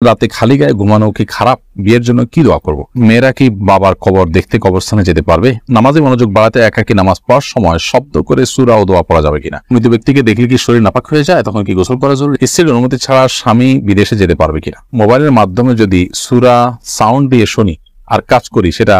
রাতে খালি গায়ে ঘুমানো কি খারাপ? বিয়ের জন্য কি দোয়া করব? মেয়েরা কি বাবার কবর দেখতে কবরস্থানে যেতে পারবে? নামাজে মনোযোগ বাড়াতে একাকী নামাজ পড়ার সময় শব্দ করে সূরা ও দোয়া পড়া যাবে কিনা? মৃত ব্যক্তিকে দেখলে কি শরীর নাপাক হয়ে যায়? তখন কি গোসল করা জরুরি? স্ত্রীর অনুমতি ছাড়া স্বামী বিদেশে যেতে পারবে কিনা? মোবাইলের মাধ্যমে যদি সূরা সাউন্ড দিয়ে শুনি আর কাজ করি, সেটা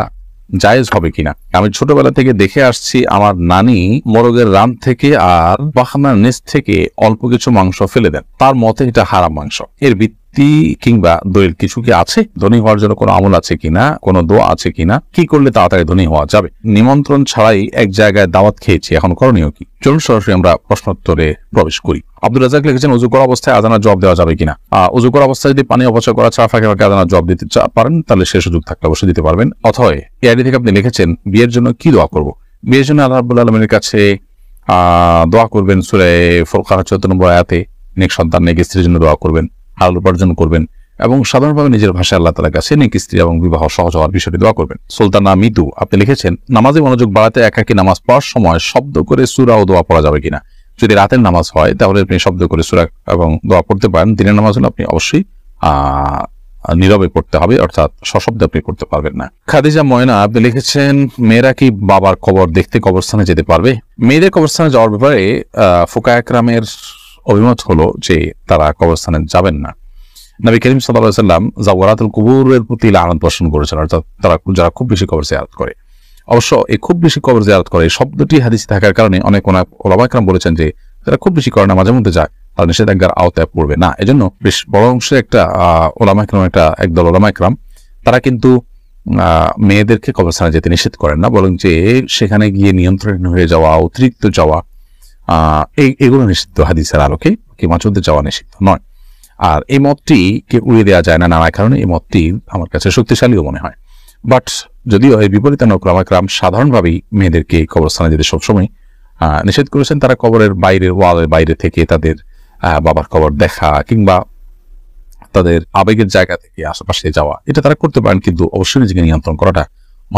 জায়েজ হবে কিনা? আমি ছোটবেলা থেকে দেখে আসছি আমার নানি মোরগের রান থেকে আর পাখনার নিচ থেকে অল্প কিছু মাংস ফেলে দেন। তার মতে এটা হারাম মাংস। এর ভিত্তি কিংবা দলিল কিছু কি আছে? ধনী হওয়ার জন্য কোনো আমল আছে কিনা, কোনো দোয়া আছে কিনা, কি করলে তাড়াতাড়ি ধনী হওয়া যাবে? নিমন্ত্রণ ছাড়াই এক জায়গায় দাওয়াত খেয়েছি, এখন করণীয় কি? চলুন সরাসরি আমরা প্রশ্নোত্তরে প্রবেশ করি। আব্দুল রাজাক লিখেছেন, উযু করা অবস্থায় আযানের জবাব দেওয়া যাবে কিনা? উযু করা অবস্থায় যদি পানি অপচয় করা ছাড়া ফাঁকে ফাঁকে আযানের জবাব দিতে পারেন, তাহলে সে সুযোগ থাকলে অবশ্যই দিতে পারবেন। অথবা এই আইডি থেকে আপনি লিখেছেন, বিয়ের জন্য কি দোয়া করব? বিয়ের জন্য আল্লাহ রাব্বুল আলামিনের কাছে দোয়া করবেন। সূরা ফুরকান ৭৪ নম্বর আয়াতে নেক সন্তান, নেক স্ত্রীর জন্য দোয়া করবেন, হালাল উপার্জন করবেন এবং সাধারণভাবে নিজের ভাষায় আল্লাহ তাআলার কাছে নেক স্ত্রী এবং বিবাহ সহজ হওয়ার বিষয়টি দোয়া করবেন। সুলতানা মিতু আপনি লিখেছেন, নামাজে মনোযোগ বাড়াতে একাকী নামাজ পড়ার সময় শব্দ করে সূরা ও দোয়া পড়া যাবে কিনা? যদি রাতের নামাজ হয় তাহলে আপনি শব্দ করে সূরা এবং দোয়া পড়তে পারেন। দিনের নামাজ হলে আপনি অবশ্যই নীরবে পড়তে হবে, অর্থাৎ সশব্দে আপনি পড়তে পারবেন না। খাদিজা ময়না আপনি লিখেছেন, মেয়েরা কি বাবার কবর দেখতে কবরস্থানে যেতে পারবে? মেয়েদের কবরস্থানে যাওয়ার ব্যাপারে ফুকায়া কেরামের অভিমত হলো যে তারা কবরস্থানে যাবেন না। নবী করিম সাল্লাল্লাহু আলাইহি ওয়াসাল্লাম যাওয়ারাতুল কুবুরের প্রতি লানত বর্ষণ করেছেন, অর্থাৎ তারা যারা খুব বেশি কবর জিয়ারত করে। অবশ্য এই খুব বেশি কবর জিয়ারত করে শব্দটি হাদিসে থাকার কারণে অনেক ওলামা কেরাম বলেছেন যে যারা খুব বেশি করে না, মাঝে মধ্যে যায়, তারা নিষেধাজ্ঞার আওতায় পড়বে না। এজন্য বেশ বড় অংশে একটা ওলামা কেরাম, একদল ওলামা কেরাম, তারা কিন্তু মেয়েদেরকে কবরস্থানে যেতে নিষেধ করেন না, বরং যে সেখানে গিয়ে নিয়ন্ত্রণ হয়ে যাওয়া, অতিরিক্ত যাওয়া, এগুলো নিষিদ্ধ হাদিসের আলোকে, কি মাঝমধ্যে যাওয়া নিষিদ্ধ নয়। আর এই মতটি কে উড়িয়ে দেওয়া যায় না নানা কারণে, এই মতটি আমার কাছে শক্তিশালীও মনে হয়। বাট যদিও এই বিপরীত ওলামায়ে সাধারণভাবেই মেয়েদেরকে কবরস্থানে যেতে সবসময় নিষেধ করেছেন। তারা কবরের বাইরের ওয়ালের বাইরে থেকে তাদের বাবার কবর দেখা কিংবা তাদের আবেগের জায়গা থেকে আশেপাশে যাওয়া, এটা তারা করতে পারেন, কিন্তু অবশ্যই নিজেকে নিয়ন্ত্রণ করাটা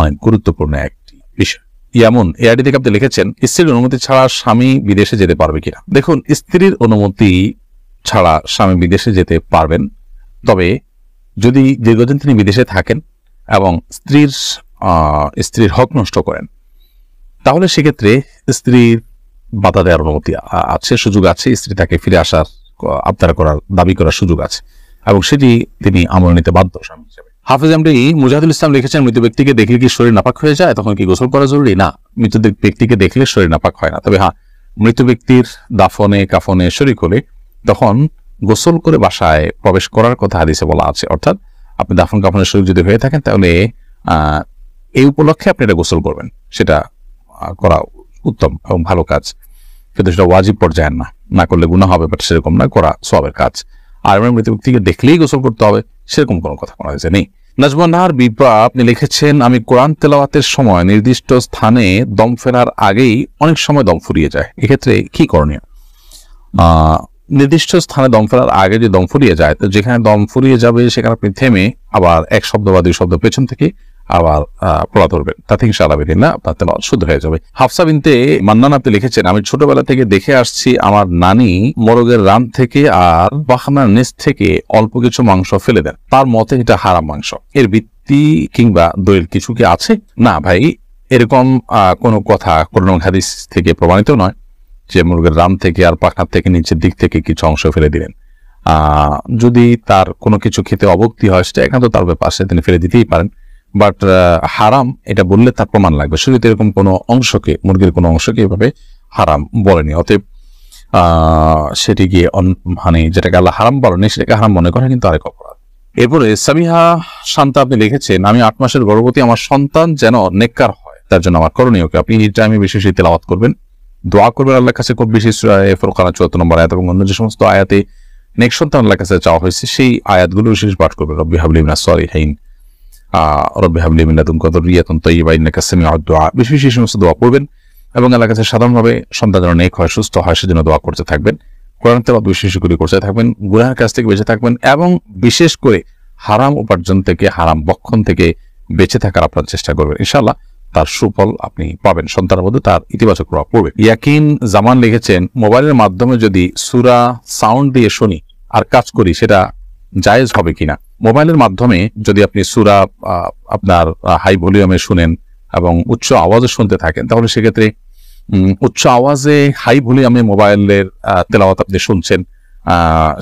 অনেক গুরুত্বপূর্ণ একটি বিষয়। যেমন এআইডি থেকে আপনি লিখেছেন, স্ত্রীর অনুমতি ছাড়া স্বামী বিদেশে যেতে পারবে কিনা? দেখুন, স্ত্রীর অনুমতি ছাড়া স্বামী বিদেশে যেতে পারবেন, তবে যদি দীর্ঘদিন তিনি বিদেশে থাকেন এবং স্ত্রীর হক নষ্ট করেন, তাহলে সেক্ষেত্রে স্ত্রীর বাধা দেওয়ার অনুমতি আছে, সুযোগ আছে। স্ত্রী তাকে ফিরে আসার আবদার করার, দাবি করার সুযোগ আছে এবং সেটি তিনি আমল নিতে বাধ্য স্বামী হিসেবে। হাফেজ এমডি মুজাহিদুল ইসলাম লিখেছেন, মৃত ব্যক্তিকে দেখলে কি শরীর নাপাক হয়ে যায়? তখন কি গোসল করা জরুরি? না, মৃত ব্যক্তিকে দেখলে শরীর নাপাক হয় না। তবে হ্যাঁ, মৃত ব্যক্তির দাফনে কাফনে শরীক হলে তখন গোসল করে বাসায় প্রবেশ করার কথা হাদিসে বলা আছে। অর্থাৎ আপনি দাফন কাফনের শরীর যদি হয়ে থাকেন, তাহলে এই উপলক্ষে আপনি এটা গোসল করবেন, সেটা করা উত্তম এবং ভালো কাজ, কিন্তু সেটা ওয়াজিব পর্যায়ের না করলে গুনাহ হবে, বাট সেরকম না, করা সওয়াবের কাজ। আর মৃত ব্যক্তিকে দেখলেই গোসল করতে হবে, সেরকম কোনো কথা কোনো হয়েছে নেই। নাজমুন নাহার বিপ্রা আপনি লিখেছেন, আমি কোরআন তেলাওয়াতের সময় নির্দিষ্ট স্থানে দম ফেলার আগেই অনেক সময় দম ফুরিয়ে যায়, এক্ষেত্রে কি করণীয়? নির্দিষ্ট স্থানে দম ফেলার আগে যে দম ফুরিয়ে যায়, তো যেখানে দম ফুরিয়ে যাবে সেখানে আপনি থেমে আবার এক শব্দ বা দুই শব্দ পেছন থেকে আবার পড়া ধরবেন, তাতে ইনশাআল্লাহ আপনার তেলাওয়াত শুদ্ধ হয়ে যাবে। হাফসা বিনতে মান্নান আপনি লিখেছেন, আমি ছোটবেলা থেকে দেখে আসছি আমার নানি মোরগের রান থেকে আর পাখনার নিচ থেকে অল্প কিছু মাংস ফেলে দেন। তার মতে এটা হারাম মাংস। এর ভিত্তি কিংবা দলিল কিছু কি আছে? না ভাই, এরকম কোনো কথা কোরআন হাদিস থেকে প্রমাণিত নয় যে মুরগের রান থেকে আর পাখনার থেকে নিচের দিক থেকে কিছু অংশ ফেলে দিলেন। যদি তার কোনো কিছু খেতে অভক্তি হয়, সেটা একান্ত তার ব্যাপার, সে তিনি ফেলে দিতেই পারেন। বাট হারাম এটা বললে তার প্রমাণ লাগবে। শুধু এরকম কোনো অংশকে, মুরগির কোনো অংশকে এভাবে হারাম বলেনি, অতএব সেটি গিয়ে মানে যেটাকে আল্লাহ হারাম বলেনি সেটাকে হারাম মনে করা কিন্তু আরেক অপরাধ। এরপরে সামিহা শান্তা আপনি লিখেছেন, আমি 8 মাসের গর্ভবতী, আমার সন্তান যেন নেককার হয়, তার জন্য আমার করণীয় কি? আপনি এই টাইমে বেশি বেশি তেলাওয়াত করবেন, দোয়া করবেন আল্লাহর কাছে খুব বেশি। সূরা ফুরকান ৭৪ নম্বর আয়াত এবং অন্য যে সমস্ত আয়াতে নেক সন্তান আল্লাহর কাছে চাওয়া হয়েছে, সেই আয়াতগুলো বিশেষ পাঠ করবেন। রব্বি হাবলি মিনাস সালিহিন, রব্বি হাবলি মিন লাদুনকা যুররিয়াতান তাইয়্যিবা ইন্নাকা সামিউদ দুআ, বেশি বেশি সমস্ত দোয়া করবেন এবং আল্লাহর কাছে সাধারণভাবে সন্তান যেন নেক হয়, সুস্থ হয়, সেজন্য দোয়া করতে থাকবেন। কোরআন তেলাওয়াত বেশি বেশি করে করতে থাকবেন, গুনাহের কাছ থেকে বেঁচে থাকবেন এবং বিশেষ করে হারাম উপার্জন থেকে, হারাম বক্ষণ থেকে বেঁচে থাকার আপনার চেষ্টা করবেন। ইনশাআল্লাহ তার সুফল আপনি পাবেন, সন্তানের মধ্যে তার ইতিবাচক প্রভাব পড়বে। ইয়াকিন জামান লিখেছেন, মোবাইলের মাধ্যমে যদি সূরা সাউন্ড দিয়ে শুনি আর কাজ করি, সেটা জায়েজ হবে কিনা। মোবাইলের মাধ্যমে যদি আপনি সূরা আপনার হাই ভলিউমে শুনেন এবং উচ্চ আওয়াজে শুনতে থাকেন, তাহলে সেক্ষেত্রে উচ্চ আওয়াজে হাই ভলিউমে মোবাইলের তেলাওয়াত আপনি শুনছেন,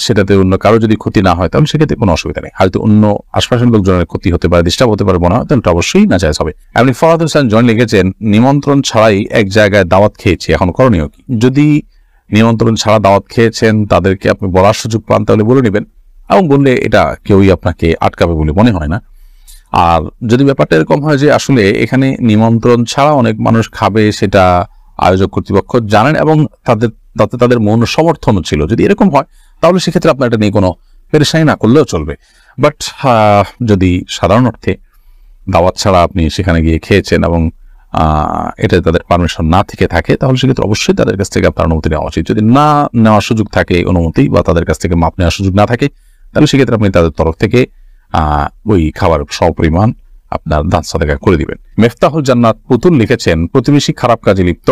সেটাতে অন্য কারো যদি ক্ষতি না হয় তাহলে সেক্ষেত্রে কোনো অসুবিধা নেই। হয়তো অন্য আশপাশের লোকজনের ক্ষতি হতে পারে, ডিস্টার্ব হতে পারে মনে হয়, তাহলে অবশ্যই নাজায়েজ হবে। আপনি ফরহাদ হোসেন জয়েন লিখেছেন, নিমন্ত্রণ ছাড়াই এক জায়গায় দাওয়াত খেয়েছি, এখন করণীয় কি? যদি নিমন্ত্রণ ছাড়া দাওয়াত খেয়েছেন, তাদেরকে আপনি বলার সুযোগ পান, তাহলে বলে নেবেন, এবং বললে এটা কেউই আপনাকে আটকাবে বলে মনে হয় না। আর যদি ব্যাপারটা এরকম হয় যে আসলে এখানে নিমন্ত্রণ ছাড়া অনেক মানুষ খাবে, সেটা আয়োজক কর্তৃপক্ষ জানেন এবং তাদের মন সমর্থনও ছিল, যদি এরকম হয় তাহলে সেক্ষেত্রে আপনার এটা নিয়ে কোনো পেরেশানি না করলেও চলবে। বাট যদি সাধারণ অর্থে দাওয়াত ছাড়া আপনি সেখানে গিয়ে খেয়েছেন এবং এটা তাদের পারমিশন না থেকে থাকে, তাহলে সেক্ষেত্রে অবশ্যই তাদের কাছ থেকে আপনার অনুমতি নেওয়া উচিত। যদি না নেওয়ার সুযোগ থাকে অনুমতি, বা তাদের কাছ থেকে মাপ নেওয়ার সুযোগ না থাকে, তাহলে সেক্ষেত্রে আপনি তাদের তরফ থেকে ওই খাবার সপরিমাণ আপনার দান সাদেকা করে দিবেন। মেফতাহুল জান্নাত পুতুল লিখেছেন, প্রতিবেশী খারাপ কাজে লিপ্ত,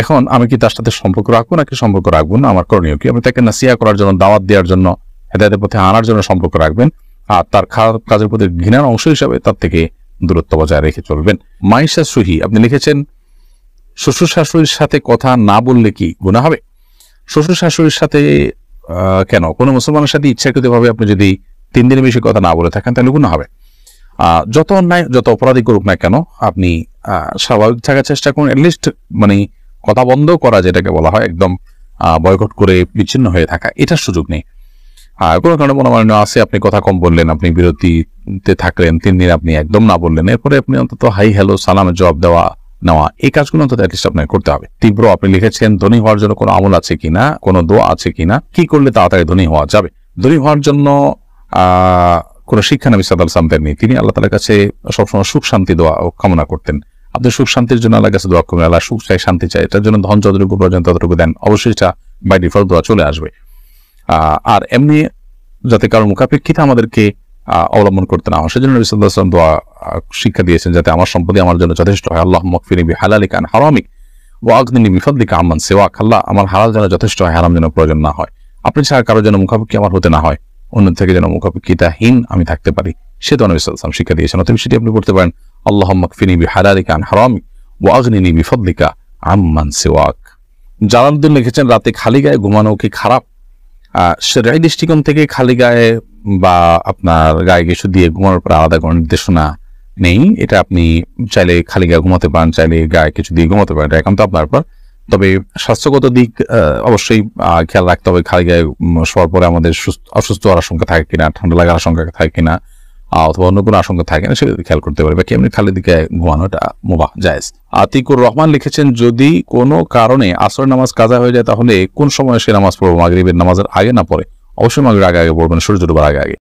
এখন আমি কি তার সাথে সম্পর্ক রাখবো নাকি সম্পর্ক রাখবো না, আমার করণীয় কি? আপনি তাকে নাসিহা করার জন্য, দাওয়াত দেওয়ার জন্য, হেদায়েতের পথে আনার জন্য সম্পর্ক রাখবেন, আর তার খারাপ কাজের প্রতি ঘৃণার অংশ হিসাবে তার থেকে দূরত্ব বজায় রেখে চলবেন। মাইশা সুহি আপনি লিখেছেন, শ্বশুর শাশুড়ির সাথে কথা না বললে কি গুনাহ হবে? শ্বশুর শাশুড়ির সাথে কেন, কোনো মুসলমানের সাথে ইচ্ছাকৃতভাবে আপনি যদি 3 দিনের বেশি কথা না বলে থাকেন তাহলে গুনাহ হবে। যত অন্যায়, যত অপরাধী করুক না কেন, আপনি স্বাভাবিক থাকার চেষ্টা করুন। অ্যাটলিস্ট মানে কথা বন্ধ করা, যেটাকে বলা হয় একদম বয়কট করে বিচ্ছিন্ন হয়ে থাকা, এটার সুযোগ নেই। কোনো কারণে মনোমালিন্য আছে, আপনি কথা কম বললেন, আপনি বিরতিতে থাকলেন, 3 দিন আপনি একদম না বললেন, এরপরে আপনি অন্তত হাই হ্যালো সালামের জবাব নেওয়া, এই কাজগুলো অন্তত অ্যাটলিস্ট আপনাকে করতে হবে। তীব্র আপনি লিখেছেন, ধনী হওয়ার জন্য কোনো আমল আছে কিনা, কোনো দোয়া আছে কিনা, কি করলে তাড়াতাড়ি ধনী হওয়া যাবে? ধনী হওয়ার জন্য কোনো শিক্ষা নবী সাল্লাল্লাহু আলাইহি ওয়াসাল্লাম দেননি। তিনি আল্লাহ তাআলার কাছে সবসময় সুখ শান্তি দোয়া কামনা করতেন। আপনি সুখ শান্তির জন্য আল্লাহর কাছে দোয়া করবেন, আল্লাহ সুখ চাই, শান্তি চাই, এটার জন্য ধন যতটুকু প্রয়োজন ততটুকু দেন, অবশ্যই এটা বাই ডিফল্ট দোয়া চলে আসবে। আর এমনি যাতে কারোর মুখাপেক্ষিতা আমাদেরকে অবলম্বন করতে না হয়, সেজন্য নবী সাল্লাল্লাহু আলাইহি ওয়াসাল্লাম দোয়া শিক্ষা দিয়েছেন, যাতে আমার সম্পত্তি আমার জন্য যথেষ্ট হয়। আল্লাহুম্মা কফিনি বিহালালিকা আন হারামিক ওয়া আগনিনি বিফাদলিকা আম্মান সিওয়াক। আল্লাহ, আমার হালাল যেন যথেষ্ট হয়, হারাম যেন প্রয়োজন না হয়, আপনি ছাড়া কারোর জন্য মুখাপেক্ষি আমার হতে না হয়, অন্য থেকে যেন মুখাপেক্ষিতাহীন আমি থাকতে পারি, সে তো নবী সাল্লাল্লাহু আলাইহি ওয়াসাল্লাম শিক্ষা দিয়েছেন। অতএব সেটি আপনি করতে পারেন, আল্লাহুম্মা কফিনি বিহালালিকা আন হারামিক ওয়া আগনিনি বিফাদলিকা আম্মান সিওয়াক। জালালউদ্দিন লিখেছেন, রাতে খালি গায়ে ঘুমানো কি খারাপ? শরীয়ী দৃষ্টিকোণ থেকে খালি গায়ে বা আপনার গায়ে কিছু দিয়ে ঘুমানোর পর আলাদা কোনো নির্দেশনা নেই। এটা আপনি চাইলে খালি গায়ে ঘুমাতে পারেন, চাইলে গায়ে কিছু দিয়ে ঘুমাতে পারেন, এটা একান্ত আপনার উপর। তবে স্বাস্থ্যগত দিক অবশ্যই খেয়াল রাখতে হবে। খালি গায়ে শোয়ার পরে আমাদের অসুস্থ হওয়ার আশঙ্কা থাকে কিনা, ঠান্ডা লাগার আশঙ্কা থাকে কিনা, অথবা অন্য কোনো আশঙ্কা থাকে না, সেটা খেয়াল করতে পারবে। বাকি এমনি খালি দিকে ঘুমানোটা মুবাহ, জায়েজ। আতিকুর রহমান লিখেছেন, যদি কোনো কারণে আসর নামাজ কাজা হয়ে যায় তাহলে কোন সময় সে নামাজ পড়বো? মাগরিবের নামাজের আগে না পরে? অবশ্যই মাগরিবের আগে পড়বেন, সূর্য ডোবার আগে।